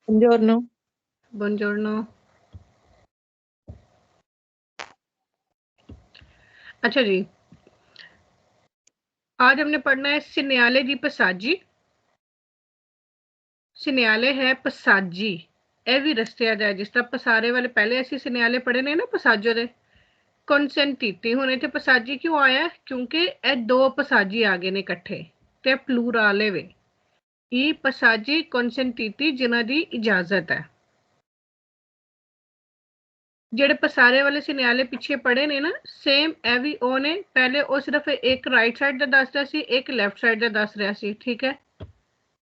Buongiorno. Buongiorno. अच्छा जी, आज हमने पढ़ना है सिन्याले दी पसाजी। सिन्याले है पसाजी, ਇਹ ਵੀ ਰਸਤਿਆਂ ਦਾ ਜਿਸ ਤਰ੍ਹਾਂ ਪਸਾਰੇ ਵਾਲੇ ਪਹਿਲੇ ਅਸੀਂ ਸਿਨਿਆਲੇ ਪੜ੍ਹੇ ਨੇ ਨਾ ਪਸਾਜੋ ਦੇ ਕਨਸੈਂਟੀਟੀ। ਹੁਣ ਇੱਥੇ ਪਸਾਜੀ ਕਿਉਂ ਆਇਆ? ਕਿਉਂਕਿ ਇਹ ਦੋ ਪਸਾਜੀ ਆ ਗਏ ਨੇ ਇਕੱਠੇ ਤੇ ਪਲੂਰਾਲੇ ਵੇ। ਇਹ ਪਸਾਜੀ ਕਨਸੈਂਟੀਟੀ ਜਿਨ੍ਹਾਂ ਦੀ ਇਜਾਜ਼ਤ ਹੈ। ਜਿਹੜੇ ਪਸਾਰੇ ਵਾਲੇ ਸਿਨਿਆਲੇ ਪਿੱਛੇ ਪੜ੍ਹੇ ਨੇ ਨਾ, ਸੇਮ ਇਹ ਵੀ ਉਹ ਨੇ। ਪਹਿਲੇ ਉਹ ਸਿਰਫ ਇੱਕ ਰਾਈਟ ਸਾਈਡ ਦਾ ਦੱਸ ਰਿਹਾ ਸੀ, ਇੱਕ ਲੈਫਟ ਸਾਈਡ ਦਾ ਦੱਸ ਰਿਹਾ ਸੀ, ਠੀਕ ਹੈ।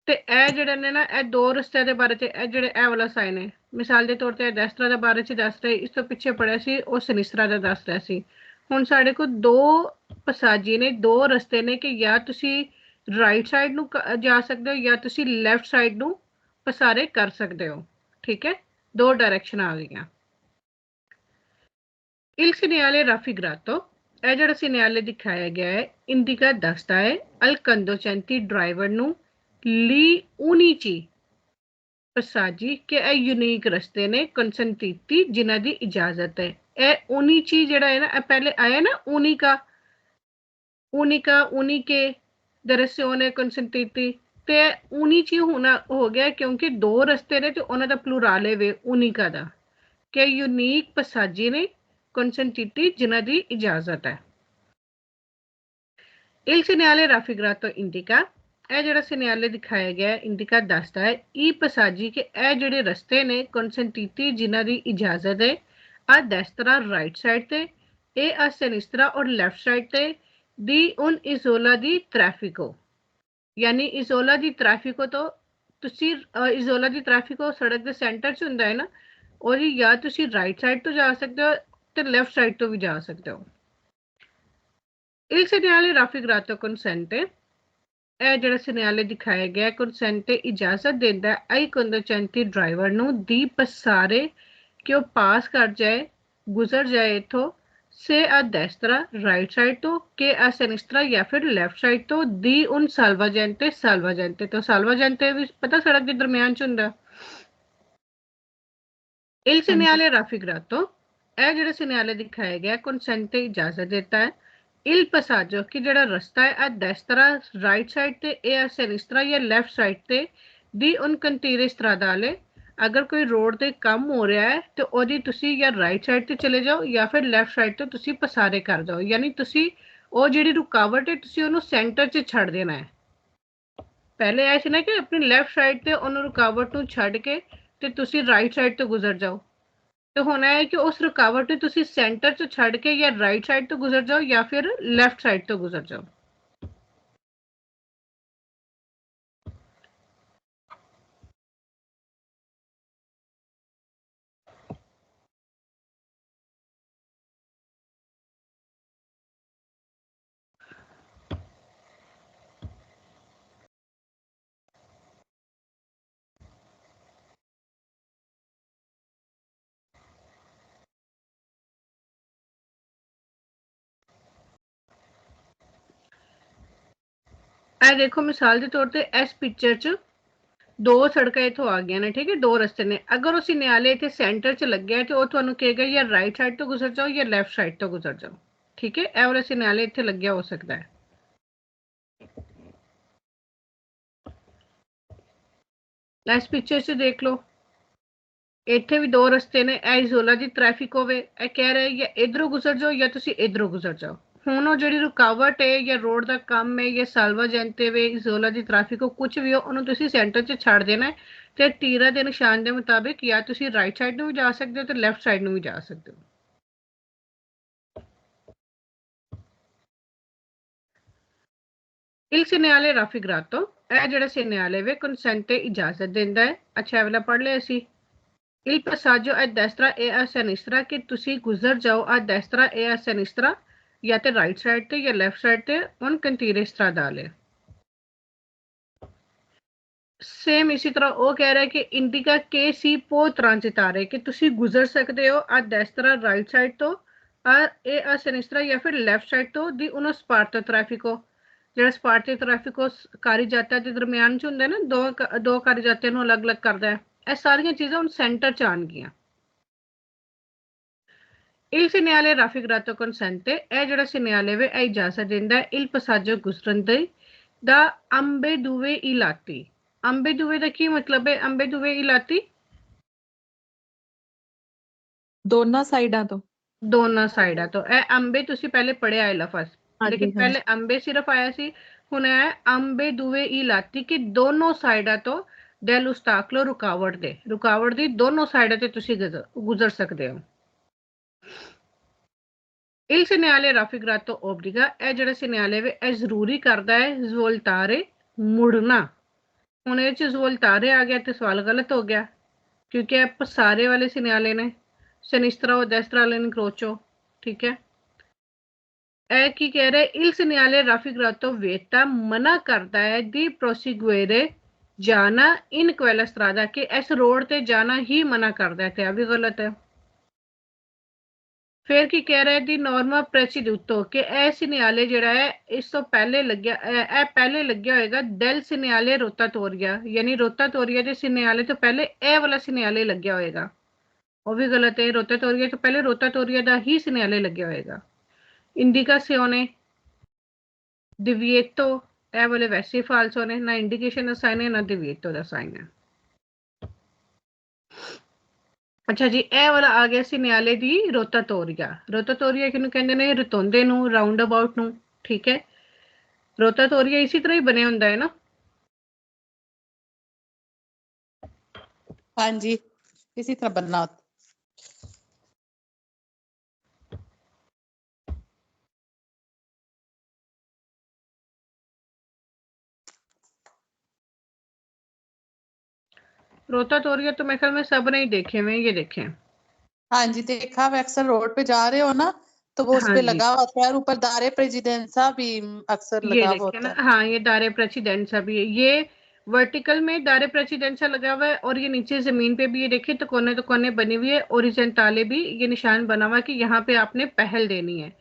ਤੇ ਇਹ ਜਿਹੜੇ ਨੇ ਨਾ, ਇਹ ਦੋ ਰਸਤਿਆਂ ਦੇ ਬਾਰੇ 'ਚ ਇਹ ਜਿਹੜੇ ਇਹ ਵਾਲਾ ਸਾਈਨ ਹੈ, ਮਿਸਾਲ ਦੇ ਤੌਰ ਤੇ ਇਹ ਦੈਸਤਰਾ ਦੇ ਬਾਰੇ 'ਚ ਦੱਸ ਰਿਹਾ, ਇਸ ਤੋਂ ਪਿੱਛੇ ਪੜਿਆ ਸੀ ਉਹ ਸਨਿਸਤਰਾ ਦਾ ਦੱਸ ਰਿਹਾ ਸੀ। ਹੁਣ ਸਾਡੇ ਕੋਲ ਦੋ ਪਸਾਜੀ ਨੇ, ਦੋ ਰਸਤੇ ਨੇ ਕਿ ਜਾਂ ਤੁਸੀਂ ਰਾਈਟ ਸਾਈਡ ਨੂੰ ਜਾ ਸਕਦੇ ਹੋ ਜਾਂ ਤੁਸੀਂ ਲੈਫਟ ਸਾਈਡ ਨੂੰ ਪਸਾਰੇ ਕਰ ਸਕਦੇ ਹੋ, ਠੀਕ ਹੈ। ਦੋ ਡਾਇਰੈਕਸ਼ਨ ਆ ਗਈਆਂ। Il segnale raffigurato, ਇਹ ਜਿਹੜਾ ਸਿਨਿਆਲੇ ਦਿਖਾਇਆ ਗਿਆ ਹੈ, ਇੰਡੀਕਾ ਦੱਸਦਾ ਹੈ ਅਲ ਕੰਦੋਚੈਂਤੀ ਡਰਾਈਵਰ ਨੂੰ ਲੀ ਉਨੀਚੀ ਪਸਾਜੀ ਕਿ ਇਹ ਯੂਨੀਕ ਰਸਤੇ ਨੇ ਕੰਸੈਂਟੀਟੀ ਜਿਨ੍ਹਾਂ ਦੀ ਇਜਾਜ਼ਤ ਹੈ। ਇਹ ਉਨੀਚੀ ਜਿਹੜਾ ਹੈ ਨਾ, ਇਹ ਪਹਿਲੇ ਆਇਆ ਨਾ ਉਨੀਕਾ ਉਨੀਕੇ ਦਰਸਿਓਨੇ ਕੰਸੈਂਟੀਟੀ, ਤੇ ਉਨੀਚੀ ਹੋਣਾ ਹੋ ਗਿਆ ਕਿਉਂਕਿ ਦੋ ਰਸਤੇ ਨੇ ਤੇ ਉਹਨਾਂ ਦਾ ਪਲੂਰਾਲੇ ਵੇ ਉਨੀਕਾ ਦਾ, ਕਿ ਯੂਨੀਕ ਪਸਾਜੀ ਨੇ consentiti ਜਿਨ੍ਹਾਂ ਦੀ ਇਜਾਜ਼ਤ ਹੈ। Il segnale raffigurato indica, ਇਹ ਜਿਹੜਾ ਸਿਨਿਆਲੇ ਦਿਖਾਇਆ ਗਿਆ ਇੰਡੀਕਾ ਦੱਸਦਾ ਹੈ ਇਹ ਪਸਾਜੀ ਕਿ ਇਹ ਜਿਹੜੇ ਰਸਤੇ ਨੇ consentiti ਜਿਨ੍ਹਾਂ ਦੀ ਇਜਾਜ਼ਤ ਹੈ, ਆ ਦੈਸਤਰਾ ਰਾਈਟ ਸਾਈਡ ਤੇ, ਇਹ ਆ ਸਨਿਸਤਰਾ ਔਰ ਲੈਫਟ ਸਾਈਡ ਤੇ ਦੀ ਉਨ ਇਜ਼ੋਲਾ ਦੀ ਟ੍ਰੈਫਿਕੋ, ਯਾਨੀ ਇਜ਼ੋਲਾ ਦੀ ਟ੍ਰੈਫਿਕੋ ਤੋਂ ਤੁਸੀਂ ਇਜ਼ੋਲਾ ਦੀ ਟ੍ਰੈਫਿਕੋ ਸੜਕ ਦੇ ਸੈਂਟਰ 'ਚ ਹੁੰਦਾ ਹੈ ਨਾ, ਉਹਦੀ ਜਾਂ ਤੁਸੀਂ ਰਾਈਟ ਸਾਈਡ ਤੋਂ ਜਾ ਸਕਦੇ ਹੋ ਤੇ ਲੈਫਟ ਸਾਈਡ ਤੋਂ ਵੀ ਜਾ ਸਕਦੇ ਹੋ। Il segnale raffigurato consente, ਇਹ ਜਿਹੜਾ ਸਿਨਿਆਲੇ ਦਿਖਾਇਆ ਗਿਆ ਕੰਸੈਂਟ ਇਜਾਜ਼ਤ ਦਿੰਦਾ ਹੈ ਆਈ ਕੰਦੋਚੈਂਤੀ ਡਰਾਈਵਰ ਨੂੰ ਦੀ ਪਸਾਰੇ ਕਿ ਉਹ ਪਾਸ ਕਰ ਜਾਏ, ਗੁਜ਼ਰ ਜਾਏ ਇੱਥੋਂ ਸੇ ਆ ਦੈਸਤਰਾ ਰਾਈਟ ਸਾਈਡ ਤੋਂ ਕਿ ਆ ਸੈਨਿਸਤਰਾ ਜਾਂ ਫਿਰ ਲੈਫਟ ਸਾਈਡ ਤੋਂ ਦੀ ਉਨ ਸਾਲਵਾਜੈਂਟੇ ਤੋਂ ਸਾਲਵਾਜੈਂਟੇ ਵੀ ਪਤਾ ਸੜਕ ਦੇ ਦਰਮਿਆਨ 'ਚ ਹੁੰਦਾ। Il segnale raffigurato, ਇਹ ਜਿਹੜਾ ਸਿਨਿਆਲੇ ਦਿਖਾਇਆ ਗਿਆ ਕੰਸੈਂਟ ਇਜਾਜ਼ਤ ਦਿੱਤਾ ਹੈ il passaggio ਕਿ ਜਿਹੜਾ ਰਸਤਾ ਹੈ ਆ ਦੈਸਤਰਾ ਰਾਈਟ ਸਾਈਡ ਤੇ, ਇਹ ਆ ਸੈਨਿਸਤਰਾ ਜਾਂ ਲੈਫਟ ਸਾਈਡ ਤੇ ਦੀ ਉਨ ਕੰਟੀਰੇ ਸਟਰਾਦਾਲੇ, ਅਗਰ ਕੋਈ ਰੋਡ ਤੇ ਕੰਮ ਹੋ ਰਿਹਾ ਹੈ ਤੇ ਉਹਦੀ ਤੁਸੀਂ ਜਾਂ ਰਾਈਟ ਸਾਈਡ ਤੇ ਚਲੇ ਜਾਓ ਜਾਂ ਫਿਰ ਲੈਫਟ ਸਾਈਡ ਤੋਂ ਤੁਸੀਂ ਪਸਾਰੇ ਕਰ ਜਾਓ, ਯਾਨੀ ਤੁਸੀਂ ਉਹ ਜਿਹੜੀ ਰੁਕਾਵਟ ਹੈ ਤੁਸੀਂ ਉਹਨੂੰ ਸੈਂਟਰ 'ਚ ਛੱਡ ਦੇਣਾ ਹੈ। ਪਹਿਲੇ ਐ ਸੀ ਨਾ ਕਿ ਆਪਣੀ ਲੈਫਟ ਸਾਈਡ ਤੇ ਉਹਨੂੰ ਰੁਕਾਵਟ ਨੂੰ ਛੱਡ ਕੇ ਤੇ ਤੁਸੀਂ ਰਾਈਟ ਸਾਈਡ ਤੋਂ ਗੁਜ਼ਰ ਜਾਓ, ਤੇ ਹੁਣ ਹੈ ਕਿ ਉਸ ਰੁਕਾਵਟ ਨੂੰ ਤੁਸੀਂ ਸੈਂਟਰ 'ਚ ਛੱਡ ਕੇ ਜਾਂ ਰਾਈਟ ਸਾਈਡ ਤੋਂ ਗੁਜ਼ਰ ਜਾਓ ਜਾਂ ਫਿਰ ਲੈਫਟ ਸਾਈਡ ਤੋਂ ਗੁਜ਼ਰ ਜਾਓ। ਇਹ ਦੇਖੋ ਮਿਸਾਲ ਦੇ ਤੌਰ ਤੇ ਇਸ ਪਿਕਚਰ 'ਚ ਦੋ ਸੜਕਾਂ ਇੱਥੋਂ ਆ ਗਈਆਂ ਨੇ, ਠੀਕ ਹੈ, ਦੋ ਰਸਤੇ ਨੇ। ਅਗਰ ਉਹ ਸਿਨਿਆਲੇ ਇੱਥੇ ਸੈਂਟਰ 'ਚ ਲੱਗਿਆ ਤੇ ਉਹ ਤੁਹਾਨੂੰ ਕਹੇਗਾ ਜਾਂ ਰਾਈਟ ਸਾਈਡ ਤੋਂ ਗੁਜ਼ਰ ਜਾਓ ਜਾਂ ਲੈਫਟ ਸਾਈਡ ਤੋਂ ਗੁਜ਼ਰ ਜਾਓ, ਠੀਕ ਹੈ। ਇਹ ਵਾਲਾ ਸਿਨਿਆਲੇ ਇੱਥੇ ਲੱਗਿਆ ਹੋ ਸਕਦਾ ਹੈ। ਇਸ ਪਿਕਚਰ 'ਚ ਦੇਖ ਲਓ, ਇੱਥੇ ਵੀ ਦੋ ਰਸਤੇ ਨੇ, ਇਹ ਇਜ਼ੋਲਾ ਦੀ ਟ੍ਰੈਫਿਕ ਹੋਵੇ, ਇਹ ਕਹਿ ਰਿਹਾ ਜਾਂ ਇਧਰੋਂ ਗੁਜ਼ਰ ਜਾਓ ਜਾਂ ਤੁਸੀਂ ਇਧਰੋਂ ਗੁਜ਼ਰ ਜਾਓ। ਹੁਣ ਉਹ ਜਿਹੜੀ ਰੁਕਾਵਟ ਹੈ ਜਾਂ ਰੋਡ ਦਾ ਕੰਮ ਹੈ ਜਾਂ ਸਾਲਵਾਜੈਂਟੇ ਵੇ ਇਜ਼ੋਲਾ ਦੀ ਟ੍ਰੈਫਿਕ ਹੋ ਕੁਝ ਵੀ ਹੋ, ਉਹਨੂੰ ਤੁਸੀਂ ਸੈਂਟਰ 'ਚ ਛੱਡ ਦੇਣਾ ਤੇ ਤੀਰਾਂ ਦੇ ਨਿਸ਼ਾਨ ਦੇ ਮੁਤਾਬਿਕ ਜਾਂ ਤੁਸੀਂ ਰਾਈਟ ਸਾਈਡ ਨੂੰ ਵੀ ਜਾ ਸਕਦੇ ਹੋ ਤੇ ਲੈਫਟ ਸਾਈਡ ਨੂੰ ਵੀ ਜਾ ਸਕਦੇ ਹੋ। Il segnale raffigurato, ਇਹ ਜਿਹੜਾ ਸਿਨਿਆਲੇ ਵੇ ਕੰਸੈਂਟ ਇਜਾਜ਼ਤ ਦਿੰਦਾ ਹੈ। ਅੱਛਾ, ਇਹ ਵਾਲਾ ਪੜ੍ਹ ਲਿਆ ਸੀ। Il passaggio a destra e a sinistra ਕਿ ਤੁਸੀਂ ਗੁਜ਼ਰ ਜਾਓ ਆ destra e a sinistra ਜਾਂ ਤੇ ਰਾਈਟ ਸਾਈਡ ਤੇ ਜਾਂ ਲੈਫਟ ਸਾਈਡ ਤੇ on cantiere stradale। ਸੇਮ ਇਸੇ ਤਰ੍ਹਾਂ ਉਹ ਕਹਿ ਰਿਹਾ ਕਿ ਇੰਡੀਕਾ ਕੇ ਸੀ ਪੋ transitare ਕਿ ਤੁਸੀਂ ਗੁਜ਼ਰ ਸਕਦੇ ਹੋ ਆ destra ਰਾਈਟ ਸਾਈਡ ਤੋਂ e a sinistra ਜਾਂ ਫਿਰ ਲੈਫਟ ਸਾਈਡ ਤੋਂ ਦੀ uno sparto traffico, ਜਿਹੜਾ ਸਪਾਰਟੇ ਟ੍ਰੈਫਿਕ ਉਹ ਕਾਰੀ ਜਾਤਾ ਦੇ ਦਰਮਿਆਨ ਚ ਹੁੰਦਾ ਨਾ, ਦੋ ਕਾਰੀ ਜਾਤੇ ਨੂੰ ਅਲੱਗ-ਅਲੱਗ ਕਰਦਾ ਹੈ, ਇਹ ਸਾਰੀਆਂ ਚੀਜ਼ਾਂ ਹੁਣ ਸੈਂਟਰ ਚ ਆਣਗੀਆਂ। Il segnale raffigurato consente, ਇਹ ਜਿਹੜਾ segnale ਵੇ ਇਹ ਇਜਾਜ਼ਤ ਦਿੰਦਾ ਹੈ il passaggio ਗੁਜ਼ਰਨ the da ambedue i lati। ambedue ਦਾ ਕੀ ਮਤਲਬ ਹੈ? ambedue i lati ਦੋਨਾਂ ਸਾਈਡਾਂ ਤੋਂ। ਦੋਨਾਂ ਸਾਈਡਾਂ ਤੋਂ। ਇਹ ਅੰਬੇ ਤੁਸੀਂ ਪਹਿਲੇ ਪੜਿਆ ਹੈ ਲਫ਼ਜ਼, ਲੇਕਿਨ ਪਹਿਲੇ ਅੰਬੇ ਸਿਰਫ ਆਇਆ ਸੀ, ਹੁਣ ਹੈ ambedue i lati ਕਿ ਦੋਨੋਂ ਸਾਈਡਾਂ ਤੋਂ dell'ostacolo ਰੁਕਾਵਟ ਦੀ ਦੋਨੋਂ ਸਾਈਡਾਂ ਤੇ ਤੁਸੀਂ ਗੁਜ਼ਰ ਸਕਦੇ ਹੋ। Il segnale raffigurato obbliga, ਇਹ ਜਿਹੜਾ segnale ਵੇ ਇਹ ਜ਼ਰੂਰੀ ਕਰਦਾ ਹੈ svoltare ਮੁੜਨਾ। ਹੁਣ ਇਹ ਚ svoltare ਆ ਗਿਆ ਤੇ ਸਵਾਲ ਗਲਤ ਹੋ ਗਿਆ, ਕਿਉਂਕਿ ਇਹ ਪਸਾਰੇ ਵਾਲੇ segnale ਨੇ, sinistra o destra all'incrocio, ਠੀਕ ਹੈ। ਇਹ ਕੀ ਕਹਿ ਰਿਹਾ? Il segnale raffigurato vieta ਮਨਾ ਕਰਦਾ ਹੈ di proseguire ਜਾਣਾ in quella strada, ਕਿ ਇਸ ਰੋਡ ਤੇ ਜਾਣਾ ਹੀ ਮਨਾ ਕਰਦਾ ਹੈ, ਤੇ ਇਹ ਵੀ ਗਲਤ ਹੈ। ਫਿਰ ਕੀ ਕਹਿ ਰਿਹਾ? ਦੀ ਨੋਰਮਾ ਪ੍ਰੈਸੀਡਿਊਟੋ, ਕਿ ਇਹ segnale ਜਿਹੜਾ ਹੈ ਇਸ ਤੋਂ ਪਹਿਲੇ ਲੱਗਿਆ, ਇਹ ਪਹਿਲੇ ਲੱਗਿਆ ਹੋਏਗਾ del segnale rotatoria, ਯਾਨੀ ਰੋਟਾਟੋਰੀਆ ਦੇ segnale ਤੋਂ ਪਹਿਲੇ ਇਹ ਵਾਲਾ segnale ਲੱਗਿਆ ਹੋਏਗਾ, ਉਹ ਵੀ ਗਲਤ ਹੈ। ਰੋਟਾਟੋਰੀਆ ਤੋਂ ਪਹਿਲੇ ਰੋਟਾਟੋਰੀਆ ਦਾ ਹੀ segnale ਲੱਗਿਆ ਹੋਏਗਾ। ਇੰਡੀਕਾਸੀਓਨੇ divieto, ਇਹ ਵਾਲੇ ਵੈਸੇ ਫਾਲਸੋ ਨੇ, ਨਾ ਇੰਡੀਕੇਸ਼ਨ ਦਾ ਸਾਈਨ ਹੈ ਨਾ divieto ਦਾ ਸਾਈਨ ਹੈ। ਅੱਛਾ ਜੀ, ਇਹ ਵਾਲਾ ਆ ਗਿਆ segnale ਦੀ ਰੋਟਾਟੋਰੀਆ। ਰੋਟਾਟੋਰੀਆ ਕਿਹਨੂੰ ਕਹਿੰਦੇ ਨੇ? ਰਤੋਂਦੇ ਨੂੰ, ਰਾਉਂਡ ਅਬਾਊਟ ਨੂੰ, ਠੀਕ ਹੈ। ਰੋਟਾਟੋਰੀਆ ਇਸੇ ਤਰ੍ਹਾਂ ਹੀ ਬਣਿਆ ਹੁੰਦਾ ਹੈ ਨਾ? ਹਾਂਜੀ, इसी तरह बनना होता। रोटाटोरिया तो मेरे ख्याल में सब ने ही देखे हुए, ये देखे। हाँ जी, देखा। वो अक्सर रोड पे जा रहे हो ना, तो वो उस पे लगा होता है, और ऊपर दारे प्रेसिडेंसा भी अक्सर लगा हुआ होता है। हाँ, ये दारे प्रेसिडेंसा भी है, ये वर्टिकल में दारे प्रेसिडेंसा लगा हुआ है, और ये नीचे जमीन पे भी ये देखिए तो कोने बनी हुई है, ओरिजेंटाले भी ये निशान बना हुआ है कि यहाँ पे आपने पहल देनी है।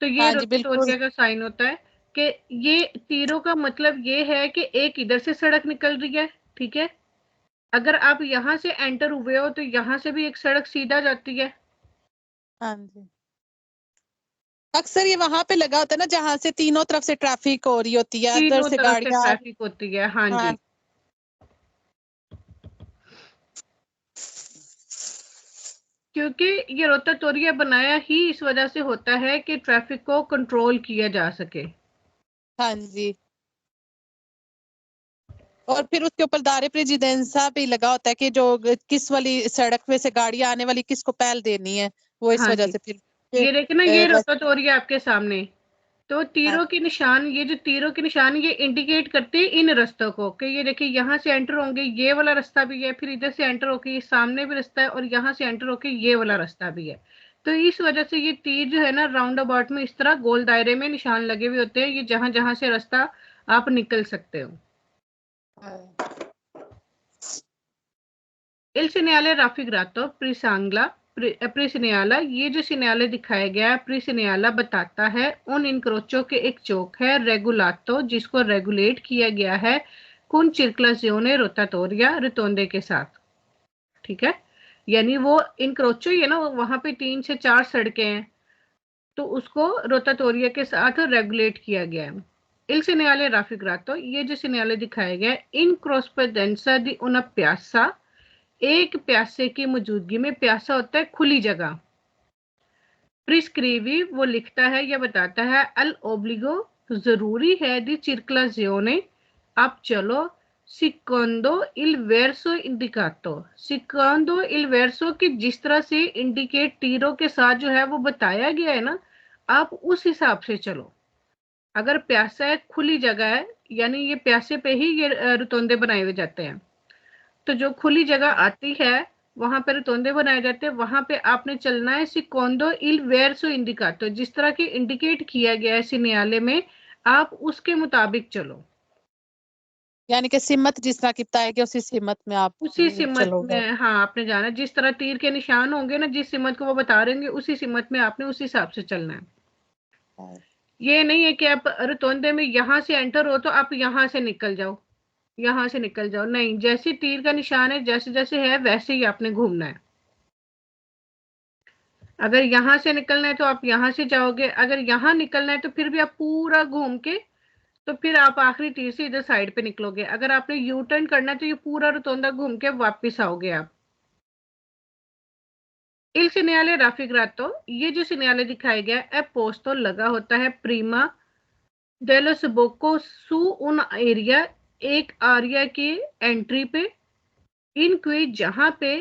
तो ये रोटाटोरिया का साइन होता है कि ये तीरों का मतलब ये है कि एक इधर से सड़क निकल रही है, ठीक है। अगर आप यहाँ से एंटर हुए हो तो यहाँ से भी एक सड़क सीधा जाती है। हाँ जी, अक्सर ये वहां पे लगा होता है ना जहाँ से तीनों तरफ से ट्रैफिक हो रही होती है, अंदर से गाड़ियां, ट्रैफिक होती है। हाँ जी, क्योंकि ये रोटाटोरिया बनाया ही इस वजह से होता है कि ट्रैफिक को कंट्रोल किया जा सके। हाँ जी, और फिर उसके ऊपर दारे प्रेसिडेंसा भी लगा होता है कि जो किस वाली सड़क पे से गाड़ियां आने वाली किसको पहल देनी है, वो इस वजह से फिर ये देखिए ना, ये रोटाटोरिया आपके सामने, तो तीरों के निशान, ये जो तीरों के निशान ये इंडिकेट करते हैं इन रास्तों को, कि ये देखिए यहाँ से एंटर होंगे, ये वाला रास्ता भी है, फिर इधर से एंटर होके ये सामने भी रास्ता है, और यहाँ से एंटर होके ये वाला रास्ता भी है। तो इस वजह से ये तीर जो है ना राउंड अबाउट में इस तरह गोल दायरे में निशान लगे हुए होते हैं, ये जहां जहां से रास्ता आप निकल सकते हो। Il segnale raffigurato प्रिसिनियाला, ये जो सिनियाले दिखाया गया है, प्रिसिनियाला बताता है उन इनक्रोचो के एक चौक है रेगुलातो, जिसको रेगुलेट किया गया है कुन चिर्कुलाzione रोटाटोरिया, रोटोंडे के साथ, ठीक है। यानी वो इनक्रोचो ही है ना, वहां पे 3 से 4 सड़कें हैं, तो उसको रोटाटोरिया के साथ रेगुलेट किया गया है। Il segnale raffigurato, ये जो सिनियाले दिखाया गया है, इन corrispondenza di una piazza, एक प्यासे की मौजूदगी में, प्यासा होता है खुली जगह। प्रिस्क्रिवी, वो लिखता है या बताता है, अल ओब्लिगो, जरूरी है, दी circolazione, आप चलो, secondo il verso indicato, secondo il verso, कि जिस तरह से इंडिकेट तीरों के साथ जो है वो बताया गया है ना, आप उस हिसाब से चलो। अगर प्यासा है, खुली जगह है, यानी ये प्यासे पे ही ये रोटोंडे बनाए हुए जाते हैं, तो जो खुली जगह आती है वहां पर रोटोंडे बनाए जाते हैं, वहां पे आपने चलना है secondo il verso indicato, जिस तरह के इंडिकेट किया गया है सिनियाले में, आप उसके मुताबिक चलो। यानी कि सिमत जिस तरह की बताएगी उसी सिमत में आप उसी सिमत में, हाँ, आपने जाना, जिस तरह तीर के निशान होंगे ना, जिस सिमत को वो बता रहे होंगे, उसी सिमत में आपने उस हिसाब से चलना है। ये नहीं है कि आप रोटोंडे में यहाँ से एंटर हो तो आप यहाँ से निकल जाओ, यहां से निकल जाओ, नहीं, जैसे तीर का निशान है जैसे जैसे है वैसे ही आपने घूमना है। अगर यहां से निकलना है तो आप यहां से जाओगे, अगर यहां निकलना है तो फिर भी आप पूरा घूम के तो फिर आप आखिरी तीर से इधर साइड पे निकलोगे। अगर आपने यू टर्न करना है तो ये पूरा रोतोंदा घूम के वापिस आओगे आप। Il segnale raffigurato, ये जो सिग्नल दिखाया गया है पोस्तो लगा होता है प्रीमा dello sbocco su un area, एक एरिया की एंट्री पे, इन क्वी जहां पे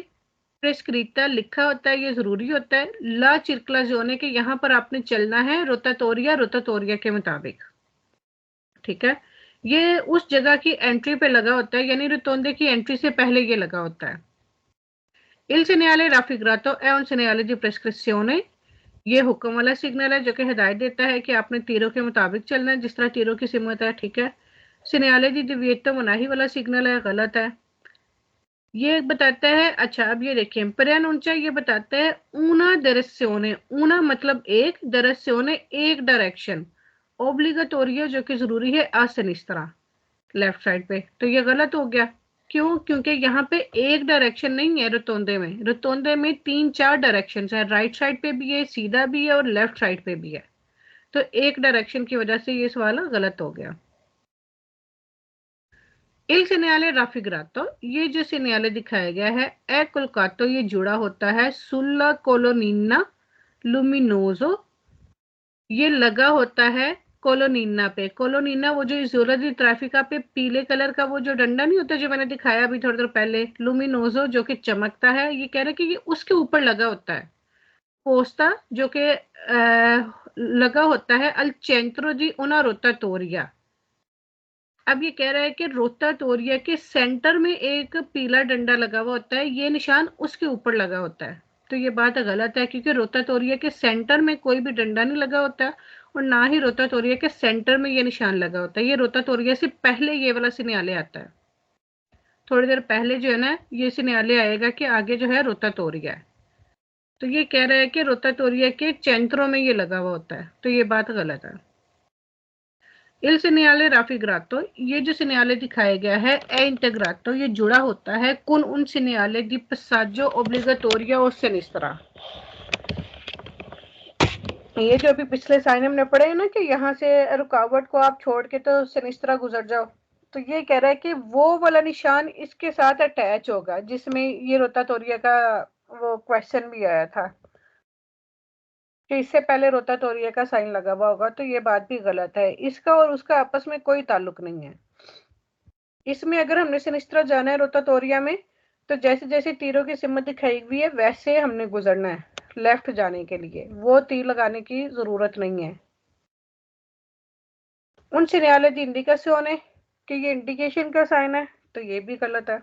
प्रेस्क्रिता लिखा होता है, ये जरूरी होता है, ला चिरकला जोने के यहाँ पर आपने चलना है रोतातोरिया के मुताबिक। ठीक है, ये उस जगह की एंट्री पे लगा होता है, यानी रोतोंदे की एंट्री से पहले ये लगा होता है। Il segnale raffigurato è un segnale di prescrizione, ये हुक्म वाला सिग्नल है जो कि हिदायत देता है कि आपने तीरों के मुताबिक चलना है, जिस तरह तीरों की सिमत है। ठीक है, सिग्नल दी दिविएतो मनाही वाला सिग्नल है, गलत है। ये बताता है, अच्छा अब ये देखिए प्रनउncia, ये बताता है una direzione, una मतलब एक, direzione एक डायरेक्शन, ओब्लिगाटोरियो जो कि जरूरी है आ सिनिस्tra लेफ्ट साइड पे, तो ये गलत हो गया। क्यों? क्योंकि यहाँ पे एक डायरेक्शन नहीं है रोतोंदे में, रोतोंदे में 3-4 डायरेक्शन है, राइट साइड पे भी है, सीधा भी है और लेफ्ट साइड पे भी है, तो एक डायरेक्शन की वजह से ये सवाल गलत हो गया। Il segnale raffigurato, ये जो सिग्नल दिखाया गया है ए कोलकातो, ये जुड़ा होता है सुल्ला कोलोनिना लुमिनोजो, ये लगा होता है कोलोनिना पे। कोलोनिना वो जो इजोला दी ट्रैफिका पे पीले कलर का वो जो डंडा नहीं होता जो मैंने दिखाया अभी थोड़ी देर पहले, लुमिनोजो जो कि चमकता है, ये कह रहे कि ये उसके ऊपर लगा होता है। पोस्ता जो कि लगा होता है अल चेंट्रो दी उना रोताटोरिया। अब ये कह रहा है कि रोताटोरिया के सेंटर में एक पीला डंडा लगा हुआ होता है, ये निशान उसके ऊपर लगा होता है, तो ये बात गलत है क्योंकि रोताटोरिया के सेंटर में कोई भी डंडा नहीं लगा होता और ना ही रोताटोरिया के सेंटर में ये निशान लगा होता है। ये रोताटोरिया से पहले ये वाला सिग्नल आता है, थोड़ी देर पहले जो है ना ये सिग्नल आएगा कि आगे जो है रोताटोरिया है, तो ये कह रहा है कि रोताटोरिया के सेंटरों में ये लगा हुआ होता है, तो ये बात गलत है। Il segnale raffigurato, ये जो सिग्नल दिखाया गया है ए इंटेग्रातो, ये जुड़ा होता है con un segnale di passaggio obbligatorio o sinistra। ये जो अभी पिछले साइन हमने पढ़े हैं ना कि यहाँ से रुकावट को आप छोड़ के तो सिनिस्त्रा गुजर जाओ, तो ये कह रहा है कि वो वाला निशान इसके साथ अटैच होगा जिसमें ये रोताटोरिया का वो क्वेश्चन भी आया था कि इससे पहले रोताटोरिया का साइन लगा हुआ होगा, तो ये बात भी गलत है। इसका और उसका आपस में कोई ताल्लुक नहीं है। इसमें अगर हमने सिनिस्त्रा जाना है रोताटोरिया में, तो जैसे जैसे तीरों की सिमत दिखाई हुई है वैसे हमने गुजरना है लेफ्ट जाने के लिए, वो तीर लगाने की जरूरत नहीं है। उन सिग्नल दी इंडिकेशन है कि ये इंडिकेशन का साइन है, तो ये भी गलत है।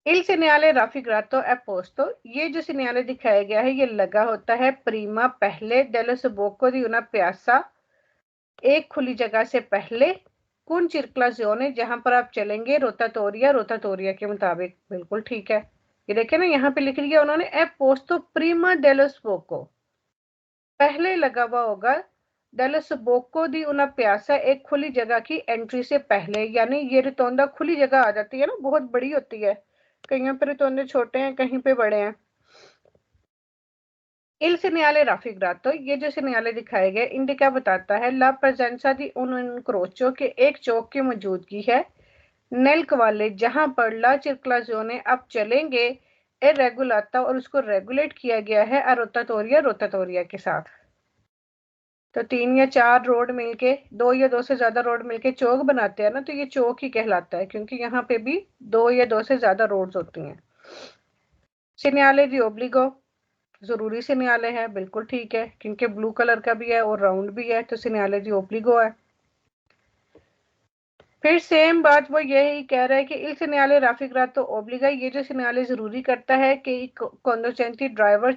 Il segnale raffigurato è posto, ये जो सिग्नल दिखाया गया है ये लगा होता है प्रीमा पहले, dello sbocco di una piazza एक खुली जगह से पहले, कुन circolazione जहां पर आप चलेंगे रोताटोरिया के मुताबिक, बिल्कुल ठीक है। ये देखे ना यहाँ पे लिख लिया उन्होंने ए पोस्तो प्रीमा dello sbocco, पहले लगा हुआ होगा dello sbocco di una piazza एक खुली जगह की एंट्री से पहले, यानी ये रोतोंदा खुली जगह आ जाती है ना, बहुत बड़ी होती है, कहीं पे रोतोंदे छोटे हैं कहीं पे बड़े हैं। Il segnale raffigurato, ये जो सिग्नल दिखाए गए इंडिका बताता है ला presenza di un incrocio के एक चौक की मौजूदगी है, नेल्क वाले जहां पर ला circolazione आप चलेंगे ए रेगुलाता और उसको रेगुलेट किया गया है रोताटोरिया के साथ। तो 3 या 4 रोड मिलके, 2 या 2 से ज्यादा रोड मिलके चौक बनाते हैं ना, तो ये चौक ही कहलाता है क्योंकि यहाँ पे भी 2 या 2 से ज्यादा रोड्स होती हैं। सिग्नल दी ओब्लिगो, जरूरी सिग्नल है, बिल्कुल ठीक है क्योंकि ब्लू कलर का भी है और राउंड भी है, तो सिग्नल दी ओब्लिगो है। फिर सेम बात वो यही कह रहा है कि il segnale raffigurato obbliga, ये जो सिग्नल जरूरी करता है कि conducente ड्राइवर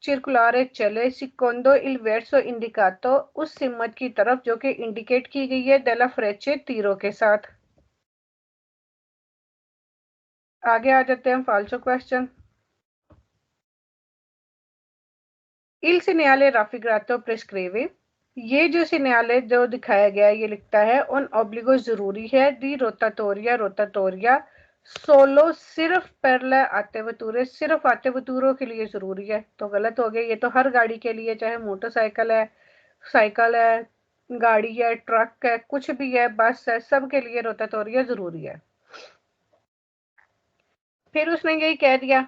circolare चले secondo il verso indicato, उस सिमत की तरफ जो कि इंडिकेट की गई है della frecce तीरों के साथ। आगे आ जाते हैं फाल्सो question. Il segnale raffigurato prescrive, ये जो सिग्नल जो दिखाया गया है ये लिखता है उन ऑब्लिगो जरूरी है दी रोटाटोरिया सोलो सिर्फ पैरेलल आतेवतूरे, सिर्फ आतेवतूरों के लिए जरूरी है। तो गलत हो गया, ये तो हर गाड़ी के लिए, चाहे मोटरसाइकिल है, साइकिल है, गाड़ी है, ट्रक है, कुछ भी है, बस है, सब के लिए रोटाटोरिया जरूरी है। फिर उसने यही कह दिया